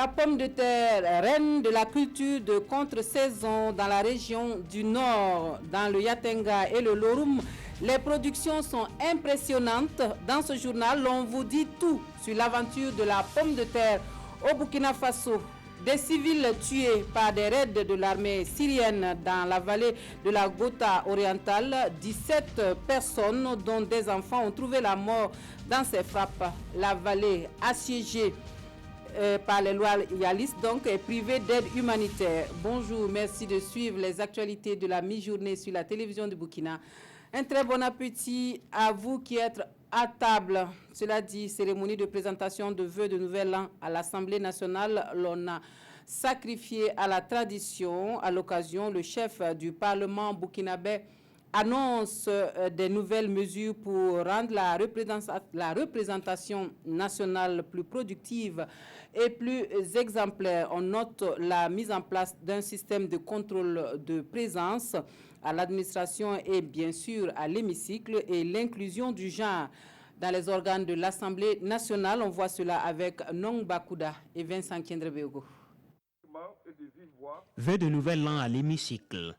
La pomme de terre, reine de la culture de contre-saison dans la région du Nord, dans le Yatenga et le Lorum, les productions sont impressionnantes. Dans ce journal, on vous dit tout sur l'aventure de la pomme de terre au Burkina Faso. Des civils tués par des raids de l'armée syrienne dans la vallée de la Ghouta orientale. 17 personnes, dont des enfants, ont trouvé la mort dans ces frappes. La vallée assiégée par les loyalistes, donc est privée d'aide humanitaire. Bonjour, merci de suivre les actualités de la mi-journée sur la télévision du Burkina. Un très bon appétit à vous qui êtes à table. Cela dit, cérémonie de présentation de vœux de nouvel an à l'Assemblée nationale. L'on a sacrifié à la tradition. À l'occasion, le chef du Parlement burkinabé annonce des nouvelles mesures pour rendre la représentation nationale plus productive et plus exemplaire. On note la mise en place d'un système de contrôle de présence à l'administration et bien sûr à l'hémicycle et l'inclusion du genre dans les organes de l'Assemblée nationale. On voit cela avec Nong Bakouda et Vincent Kendrebeogo. Vœux de nouvel an à l'hémicycle.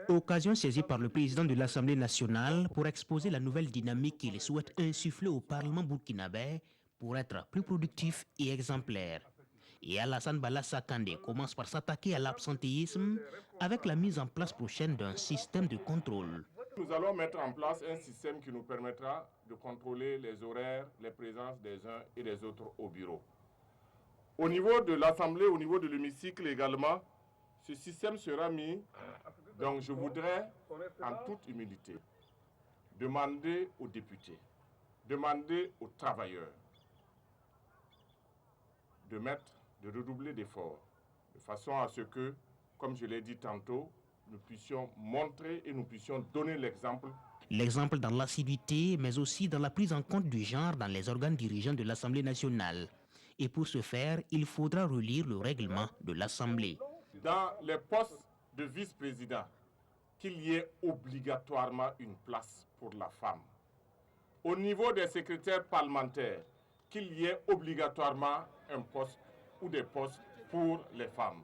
Occasion saisie par le président de l'Assemblée nationale pour exposer la nouvelle dynamique qu'il souhaite insuffler au Parlement burkinabé pour être plus productif et exemplaire. Et Alassane Bala Kandé commence par s'attaquer à l'absentéisme avec la mise en place prochaine d'un système de contrôle. Nous allons mettre en place un système qui nous permettra de contrôler les horaires, les présences des uns et des autres au bureau. Au niveau de l'Assemblée, au niveau de l'hémicycle également, ce système sera mis. Donc je voudrais, en toute humilité, demander aux députés, demander aux travailleurs de redoubler d'efforts, de façon à ce que, comme je l'ai dit tantôt, nous puissions montrer et nous puissions donner l'exemple. L'exemple dans l'assiduité, mais aussi dans la prise en compte du genre dans les organes dirigeants de l'Assemblée nationale. Et pour ce faire, il faudra relire le règlement de l'Assemblée. Dans les postes de vice-président, qu'il y ait obligatoirement une place pour la femme. Au niveau des secrétaires parlementaires, qu'il y ait obligatoirement un poste ou des postes pour les femmes.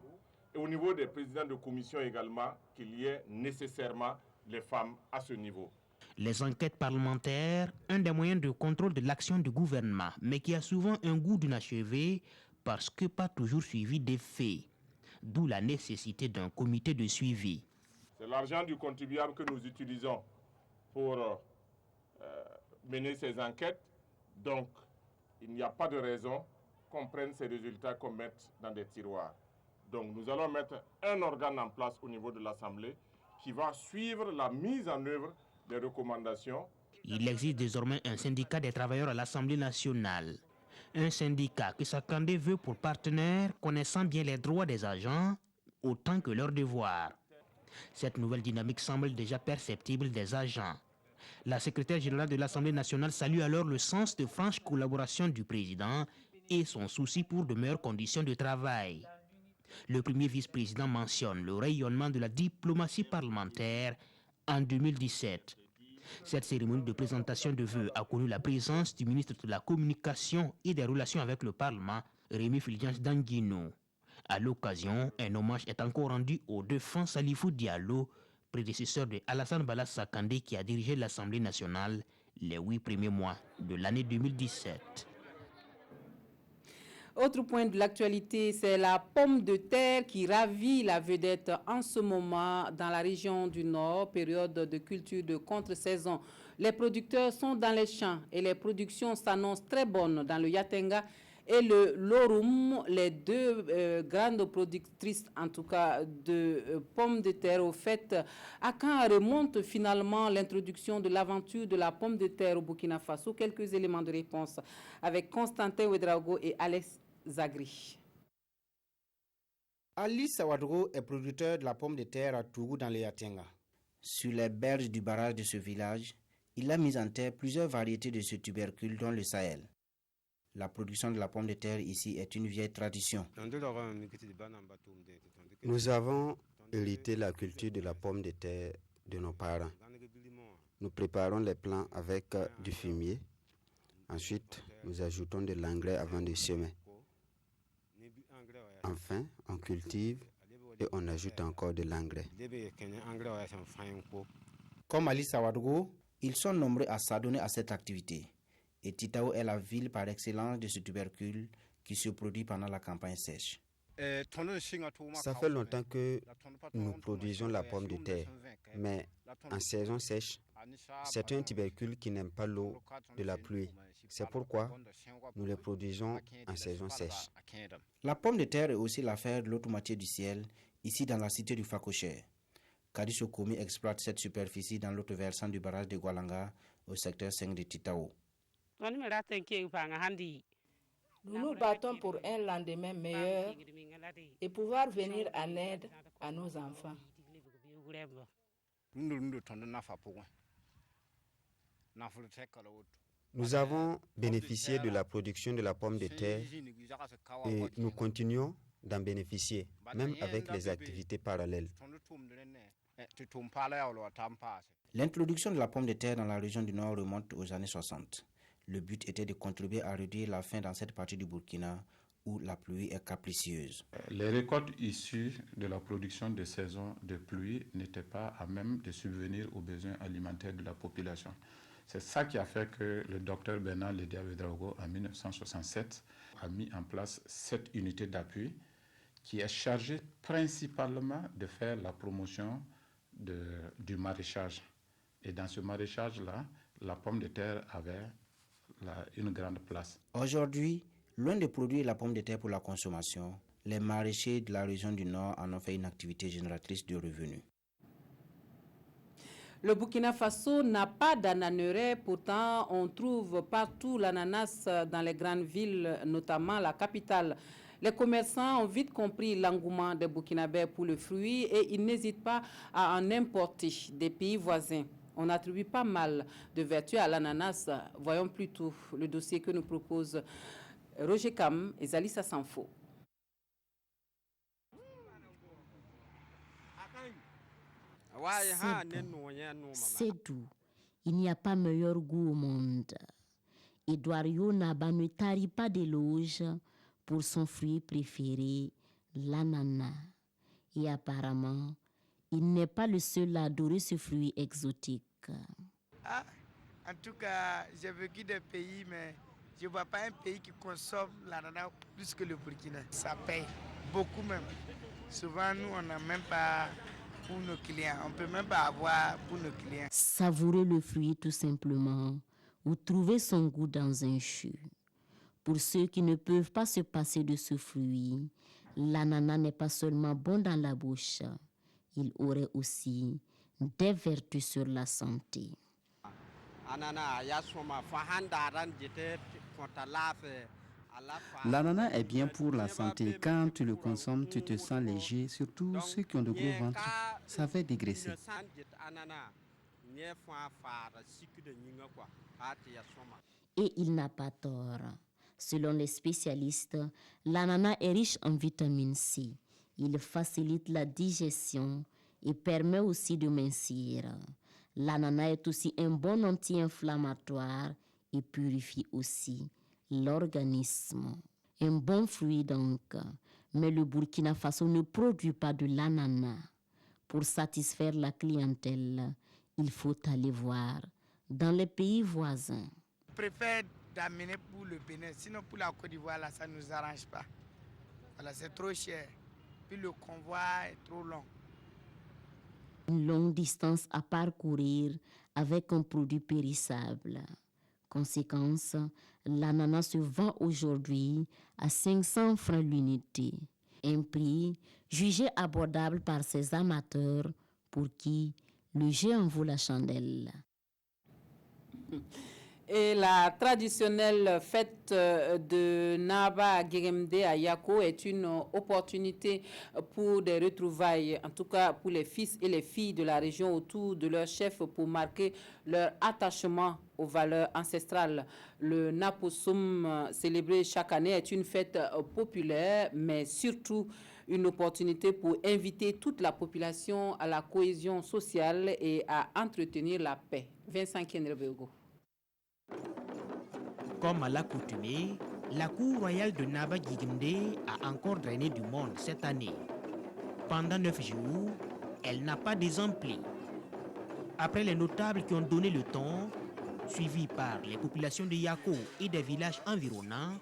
Et au niveau des présidents de commission également, qu'il y ait nécessairement les femmes à ce niveau. Les enquêtes parlementaires, un des moyens de contrôle de l'action du gouvernement, mais qui a souvent un goût d'inachevé parce que pas toujours suivi des faits. D'où la nécessité d'un comité de suivi. C'est l'argent du contribuable que nous utilisons pour mener ces enquêtes. Donc, il n'y a pas de raison qu'on prenne ces résultats qu'on mette dans des tiroirs. Donc, nous allons mettre un organe en place au niveau de l'Assemblée qui va suivre la mise en œuvre des recommandations. Il existe désormais un syndicat des travailleurs à l'Assemblée nationale. Un syndicat que Sakandé veut pour partenaire connaissant bien les droits des agents autant que leurs devoirs. Cette nouvelle dynamique semble déjà perceptible des agents. La secrétaire générale de l'Assemblée nationale salue alors le sens de franche collaboration du président et son souci pour de meilleures conditions de travail. Le premier vice-président mentionne le rayonnement de la diplomatie parlementaire en 2017. Cette cérémonie de présentation de vœux a connu la présence du ministre de la Communication et des Relations avec le Parlement, Rémi Fulgence Danguino. À l'occasion, un hommage est encore rendu au défunt Salifou Diallo, prédécesseur de Alassane Bala Kandé qui a dirigé l'Assemblée nationale les 8 premiers mois de l'année 2017. Autre point de l'actualité, c'est la pomme de terre qui ravit la vedette en ce moment dans la région du Nord, période de culture de contre-saison. Les producteurs sont dans les champs et les productions s'annoncent très bonnes dans le Yatenga et le Lorum, les deux grandes productrices en tout cas de pommes de terre. Au fait, à quand remonte finalement l'introduction de l'aventure de la pomme de terre au Burkina Faso? Quelques éléments de réponse avec Constantin Ouedraogo et Alex Zagri. Ali Sawadro est producteur de la pomme de terre à Tougou dans le Yatenga. Sur les berges du barrage de ce village, il a mis en terre plusieurs variétés de ce tubercule dont le Sahel. La production de la pomme de terre ici est une vieille tradition. Nous avons hérité la culture de la pomme de terre de nos parents. Nous préparons les plants avec du fumier. Ensuite, nous ajoutons de l'engrais avant de semer. Enfin, on cultive et on ajoute encore de l'engrais. Comme Ali Sawadgo, ils sont nombreux à s'adonner à cette activité. Et Titao est la ville par excellence de ce tubercule qui se produit pendant la campagne sèche. Ça fait longtemps que nous produisons la pomme de terre, mais en saison sèche, c'est un tubercule qui n'aime pas l'eau de la pluie. C'est pourquoi nous le produisons en saison sèche. La pomme de terre est aussi l'affaire de l'autre moitié du ciel, ici dans la cité du Fakocher. Kadisso Komi exploite cette superficie dans l'autre versant du barrage de Gualanga, au secteur 5 de Titao. Nous nous battons pour un lendemain meilleur et pouvoir venir en aide à nos enfants. Nous avons bénéficié de la production de la pomme de terre et nous continuons d'en bénéficier, même avec les activités parallèles. L'introduction de la pomme de terre dans la région du Nord remonte aux années 60. Le but était de contribuer à réduire la faim dans cette partie du Burkina où la pluie est capricieuse. Les récoltes issues de la production de saison de pluie n'étaient pas à même de subvenir aux besoins alimentaires de la population. C'est ça qui a fait que le docteur Bernard Ledia Ouédraogo, en 1967, a mis en place cette unité d'appui qui est chargée principalement de faire la promotion du maraîchage. Et dans ce maraîchage-là, la pomme de terre avait une grande place. Aujourd'hui, loin de produire la pomme de terre pour la consommation, les maraîchers de la région du Nord en ont fait une activité génératrice de revenus. Le Burkina Faso n'a pas d'ananerais, pourtant on trouve partout l'ananas dans les grandes villes, notamment la capitale. Les commerçants ont vite compris l'engouement des Burkinabés pour le fruit et ils n'hésitent pas à en importer des pays voisins. On attribue pas mal de vertus à l'ananas. Voyons plutôt le dossier que nous propose Roger Kam et Zalissa Sanfo. C'est doux. Il n'y a pas meilleur goût au monde. Edouard Yonaba ne tarit pas d'éloges pour son fruit préféré, l'ananas. Et apparemment, il n'est pas le seul à adorer ce fruit exotique. En tout cas, j'ai vécu des pays, mais je ne vois pas un pays qui consomme l'ananas plus que le Burkina. Ça paye, beaucoup même. Souvent, nous, on n'a même pas pour nos clients. On ne peut même pas avoir pour nos clients. Savourer le fruit tout simplement, ou trouver son goût dans un jus. Pour ceux qui ne peuvent pas se passer de ce fruit, l'ananas n'est pas seulement bon dans la bouche, il aurait aussi des vertus sur la santé. L'ananas est bien pour la santé. Quand tu le consommes, tu te sens léger, surtout ceux qui ont de gros ventres. Ça fait dégraisser. Et il n'a pas tort. Selon les spécialistes, l'ananas est riche en vitamine C. Il facilite la digestion et permet aussi de mincir. L'ananas est aussi un bon anti-inflammatoire et purifie aussi l'organisme. Un bon fruit donc, mais le Burkina Faso ne produit pas de l'ananas. Pour satisfaire la clientèle, il faut aller voir dans les pays voisins. Je préfère d'amener pour le Bénin, sinon pour la Côte d'Ivoire, là, ça ne nous arrange pas. Voilà, c'est trop cher. Puis le convoi est trop long. Une longue distance à parcourir avec un produit périssable. Conséquence, l'ananas se vend aujourd'hui à 500 francs l'unité. Un prix jugé abordable par ces amateurs pour qui le géant vaut la chandelle. Et la traditionnelle fête de Naba Guérémde à Yako est une opportunité pour des retrouvailles, en tout cas pour les fils et les filles de la région autour de leur chef pour marquer leur attachement aux valeurs ancestrales. Le Naposum célébré chaque année est une fête populaire, mais surtout une opportunité pour inviter toute la population à la cohésion sociale et à entretenir la paix. Vincent Kenrebego. Comme à l'accoutumée, La cour royale de Naba Gigimde a encore drainé du monde cette année. Pendant 9 jours, elle n'a pas désempli. Après les notables qui ont donné le ton, suivis par les populations de Yako et des villages environnants,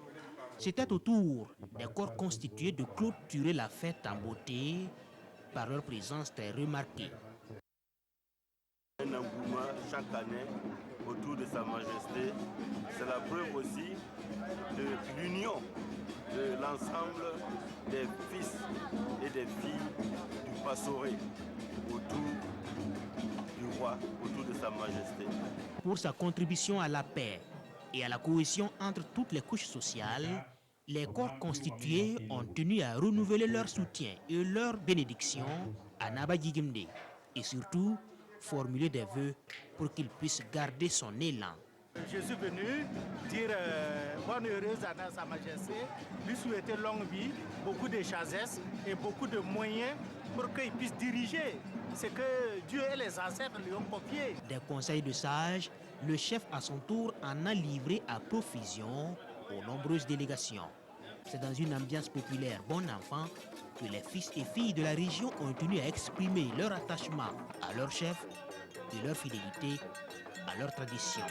c'était au tour des corps constitués de clôturer la fête en beauté par leur présence très remarquée. Un engouement chaque année autour de Sa Majesté, c'est la preuve aussi de l'union de l'ensemble des fils et des filles du Passoré autour du roi, autour de Sa Majesté. Pour sa contribution à la paix et à la cohésion entre toutes les couches sociales, les corps constitués ont tenu à renouveler leur soutien et leur bénédiction à Naba Gigimde et surtout formuler des vœux pour qu'il puisse garder son élan. Je suis venu dire bonne heureuse année à Sa Majesté, lui souhaiter longue vie, beaucoup de sagesse et beaucoup de moyens pour qu'il puisse diriger ce que Dieu et les ancêtres lui ont confié. Des conseils de sages, le chef à son tour en a livré à profusion aux nombreuses délégations. C'est dans une ambiance populaire bon enfant que les fils et filles de la région ont tenu à exprimer leur attachement à leur chef et leur fidélité à leur tradition.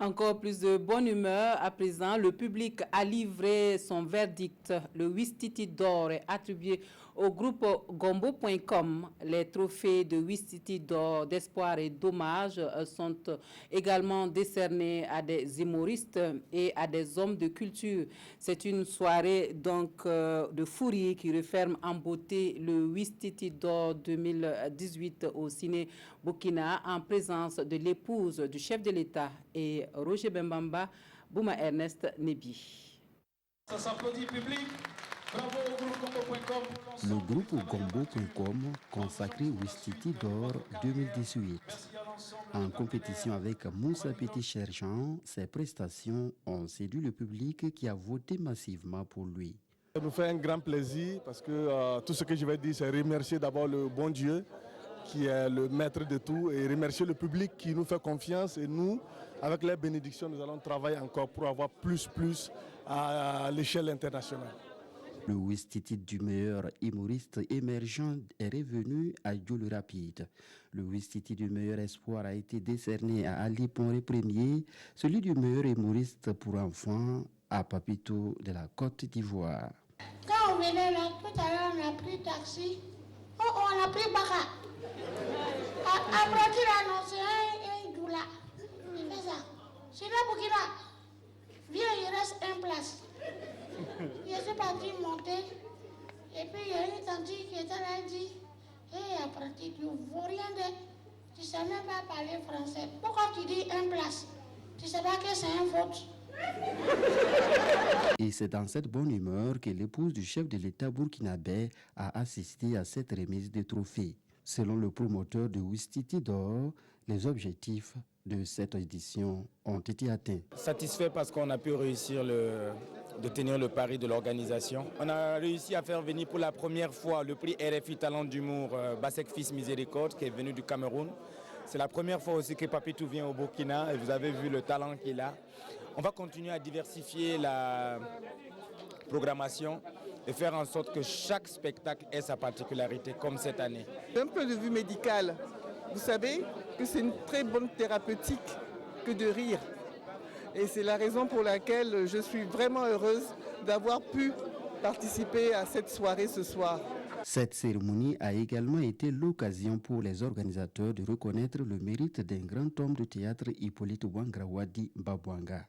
Encore plus de bonne humeur. À présent, le public a livré son verdict. Le Ouistiti d'or est attribué au groupe Gombo.com. Les trophées de Ouistiti d'or d'espoir et d'hommage sont également décernés à des humoristes et à des hommes de culture. C'est une soirée donc de fourrier qui referme en beauté le Ouistiti d'or 2018 au Ciné Burkina en présence de l'épouse du chef de l'État et Roger Bembamba, Bouma Ernest Nebi. Ça s'applaudit public. Bravo au groupe Gombo.com. Le groupe Gombo.com consacré Ouistiti d'or 2018. En compétition avec Moussa Petit-Cherjean, ses prestations ont séduit le public qui a voté massivement pour lui. Ça nous fait un grand plaisir parce que tout ce que je vais dire, c'est remercier d'abord le bon Dieu qui est le maître de tout et remercier le public qui nous fait confiance et nous, avec les bénédictions, nous allons travailler encore pour avoir plus à l'échelle internationale. Le Ouistiti du meilleur humoriste émergent est revenu à Dieu Rapide. Le Ouistiti du meilleur espoir a été décerné à Ali Ponré Premier, celui du meilleur humoriste pour enfants à Papito de la Côte d'Ivoire. Quand on venait là, tout à l'heure, on a pris taxi. On a pris Baka. Après qu'il a annoncé un doula. Il fait ça. C'est là pour qu'il a. Viens, il reste une place. Je suis parti monter. Et puis il y a une tante qui était là, elle dit, hé apprenti, tu ne vois rien de. Tu ne sais même pas parler français. Pourquoi tu dis une place? Tu ne sais pas que c'est une faute. Et c'est dans cette bonne humeur que l'épouse du chef de l'État burkinabé a assisté à cette remise de trophées. Selon le promoteur de Ouistiti d'or, les objectifs de cette édition ont été atteints. Satisfait parce qu'on a pu réussir de tenir le pari de l'organisation. On a réussi à faire venir pour la première fois le prix RFI Talent d'humour Basek Fils Miséricorde qui est venu du Cameroun. C'est la première fois aussi que Papitou vient au Burkina et vous avez vu le talent qu'il a. On va continuer à diversifier la programmation et faire en sorte que chaque spectacle ait sa particularité, comme cette année. D'un point de vue médical, vous savez que c'est une très bonne thérapeutique que de rire. Et c'est la raison pour laquelle je suis vraiment heureuse d'avoir pu participer à cette soirée ce soir. Cette cérémonie a également été l'occasion pour les organisateurs de reconnaître le mérite d'un grand homme de théâtre, Hippolyte Ouangrawadi Babouanga.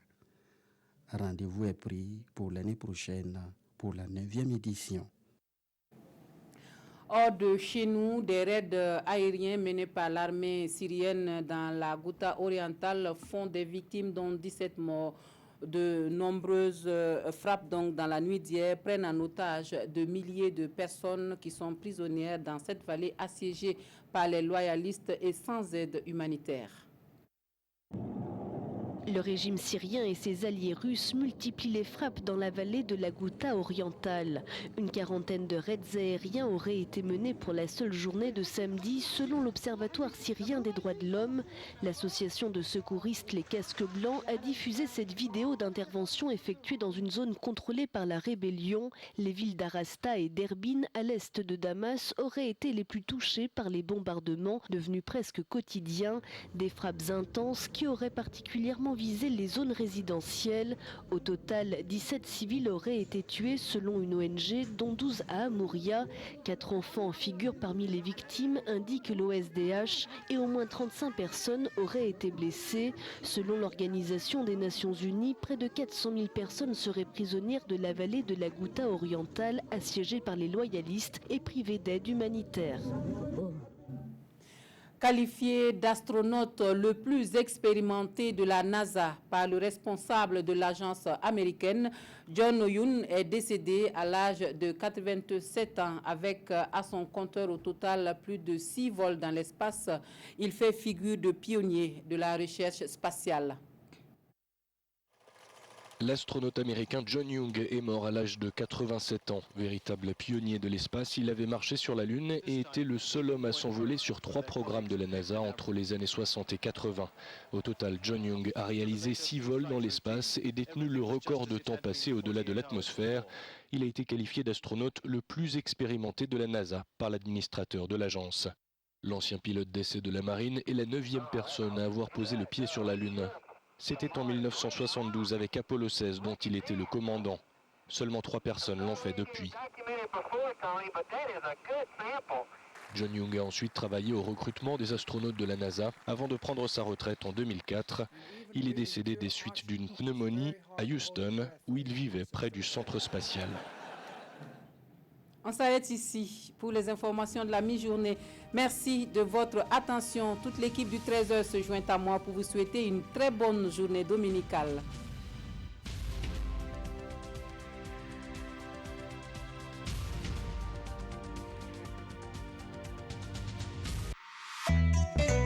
Rendez-vous est pris pour l'année prochaine pour la 9e édition. Hors de chez nous, des raids aériens menés par l'armée syrienne dans la Ghouta orientale font des victimes, dont 17 morts. De nombreuses frappes donc dans la nuit d'hier prennent en otage de milliers de personnes qui sont prisonnières dans cette vallée assiégée par les loyalistes et sans aide humanitaire. Le régime syrien et ses alliés russes multiplient les frappes dans la vallée de la Ghouta orientale. Une quarantaine de raids aériens auraient été menés pour la seule journée de samedi, selon l'Observatoire syrien des droits de l'homme. L'association de secouristes Les Casques Blancs a diffusé cette vidéo d'intervention effectuée dans une zone contrôlée par la rébellion. Les villes d'Arasta et d'Erbin, à l'est de Damas, auraient été les plus touchées par les bombardements devenus presque quotidiens. Des frappes intenses qui auraient particulièrement visé les zones résidentielles. Au total, 17 civils auraient été tués selon une ONG, dont 12 à Amouria. 4 enfants figurent parmi les victimes, indique l'OSDH, et au moins 35 personnes auraient été blessées. Selon l'Organisation des Nations Unies, près de 400 000 personnes seraient prisonnières de la vallée de la Ghouta orientale, assiégée par les loyalistes et privées d'aide humanitaire. Qualifié d'astronaute le plus expérimenté de la NASA par le responsable de l'agence américaine, John Young est décédé à l'âge de 87 ans avec à son compteur au total plus de 6 vols dans l'espace. Il fait figure de pionnier de la recherche spatiale. L'astronaute américain John Young est mort à l'âge de 87 ans. Véritable pionnier de l'espace, il avait marché sur la Lune et était le seul homme à s'envoler sur 3 programmes de la NASA entre les années 60 et 80. Au total, John Young a réalisé 6 vols dans l'espace et détenu le record de temps passé au-delà de l'atmosphère. Il a été qualifié d'astronaute le plus expérimenté de la NASA par l'administrateur de l'agence. L'ancien pilote d'essai de la marine est la 9e personne à avoir posé le pied sur la Lune. C'était en 1972 avec Apollo 16 dont il était le commandant. Seulement 3 personnes l'ont fait depuis. John Young a ensuite travaillé au recrutement des astronautes de la NASA avant de prendre sa retraite en 2004. Il est décédé des suites d'une pneumonie à Houston où il vivait près du centre spatial. On s'arrête ici pour les informations de la mi-journée. Merci de votre attention. Toute l'équipe du 13h se joint à moi pour vous souhaiter une très bonne journée dominicale.